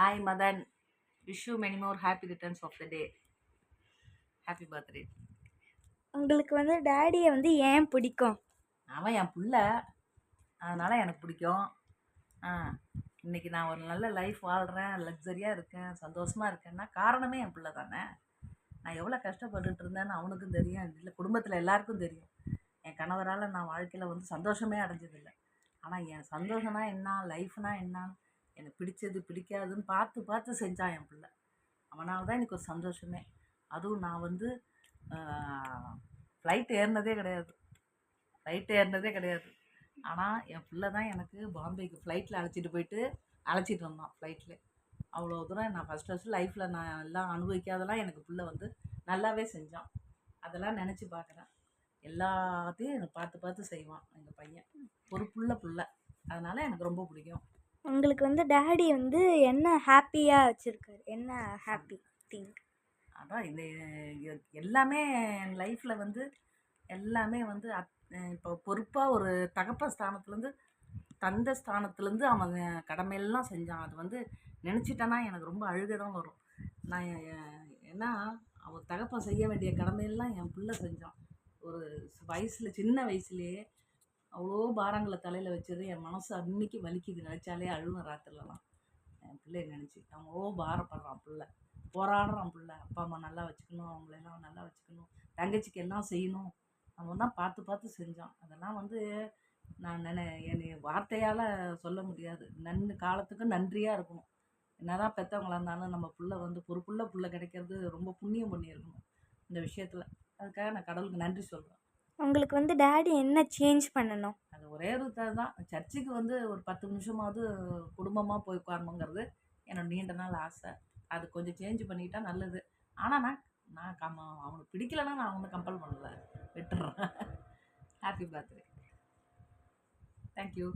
Hi, Madan. Wish you many more happy returns of the day. Happy birthday. உங்களுக்கு வந்து டாடியை வந்து ஏன் பிடிக்கும்? அவன் என் புள்ள, அதனால எனக்கு பிடிக்கும். ஆ இன்னைக்கு நான் ஒரு நல்ல லைஃப் வாழ்கிறேன், லக்ஸரியாக இருக்கேன், சந்தோஷமாக இருக்கேன்னா காரணமே என் பிள்ளை தானே. நான் எவ்வளோ கஷ்டப்பட்டுட்டு இருந்தேன்னு அவனுக்கும் தெரியும், இல்லை குடும்பத்தில் எல்லாருக்கும் தெரியும். என் கணவரால் நான் வாழ்க்கையில் வந்து சந்தோஷமே அடைஞ்சதில்லை. ஆனால் என் சந்தோஷம்னா என்ன, லைஃப்னா என்னான்னு எனக்கு பிடிச்சது பிடிக்காதுன்னு பார்த்து பார்த்து செஞ்சான் என் பிள்ளை. அவனால் தான் எனக்கு ஒரு சந்தோஷமே. அதுவும் நான் வந்து ஃப்ளைட் ஏறினதே கிடையாது, ஆனால் என் பிள்ளை தான் எனக்கு பாம்பேக்கு ஃப்ளைட்டில் அழைச்சிட்டு போயிட்டு அழைச்சிட்டு வந்தான் ஃப்ளைட்டில். அவ்வளோ தூரம் நான் ஃபஸ்ட்டு லைஃப்பில் நான் எல்லாம் அனுபவிக்காதெல்லாம் எனக்கு பிள்ளை வந்து நல்லாவே செஞ்சான். அதெல்லாம் நினச்சி பார்க்குறேன். எல்லாத்தையும் எனக்கு பார்த்து பார்த்து செய்வான் எங்கள் பையன். ஒரு புள்ள அதனால் எனக்கு ரொம்ப பிடிக்கும். உங்களுக்கு வந்து டாடி வந்து என்ன ஹாப்பியாக வச்சுருக்காரு? என்ன ஹாப்பி திங்? அதான் இந்த எல்லாமே என் லைஃப்பில் வந்து எல்லாமே வந்து இப்போ பொறுப்பாக ஒரு தகப்பன் ஸ்தானத்துலேருந்து தந்தை ஸ்தானத்துலேருந்து அவன் கடமையெல்லாம் செஞ்சான். அது வந்து நினச்சிட்டேன்னா எனக்கு ரொம்ப அழுகை தான் வரும். நான் ஏன்னா அவன் தகப்பன் செய்ய வேண்டிய கடமையெல்லாம் என் பிள்ளை செஞ்சான். ஒரு வயசில் சின்ன வயசுலேயே அவ்வளோ பாரங்களை தலையில் வச்சது என் மனசு அன்னைக்கு வலிக்குது. நினச்சாலே அழுவேன் ராத்திரிலலாம். என் பிள்ளைய நினச்சி அவன் அவ்வளோ பாரப்படுறான் பிள்ளை, போராடுறான் பிள்ளை. அப்பா அம்மா நல்லா வச்சுக்கணும், அவங்களெல்லாம் நல்லா வச்சுக்கணும், தங்கச்சிக்கு எல்லாம் செய்யணும். அவன் தான் பார்த்து பார்த்து செஞ்சான். அதெல்லாம் வந்து நான் என்னை வார்த்தையால் சொல்ல முடியாது. காலத்துக்கு நன்றியாக இருக்கணும். என்னதான் பெற்றவங்களா இருந்தாலும் நம்ம பிள்ளை வந்து ஒரு புள்ள கிடைக்கிறது ரொம்ப புண்ணியம் பண்ணியிருக்கணும் இந்த விஷயத்தில். அதுக்காக நான் கடவுளுக்கு நன்றி சொல்கிறேன். உங்களுக்கு வந்து டாடி என்ன சேஞ்ச் பண்ணணும்? அது ஒரே ஒரு தான், சர்ச்சுக்கு வந்து ஒரு 10 நிமிஷமாவது குடும்பமாக போய் உட்காரணுங்கிறது என்னோட நீண்ட நாள் ஆசை. அது கொஞ்சம் சேஞ்ச் பண்ணிக்கிட்டா நல்லது. ஆனால் நான் அவனுக்கு பிடிக்கலன்னா நான் அவனை கம்பல் பண்ணலை, விட்டுறேன். Happy birthday. தேங்க்யூ.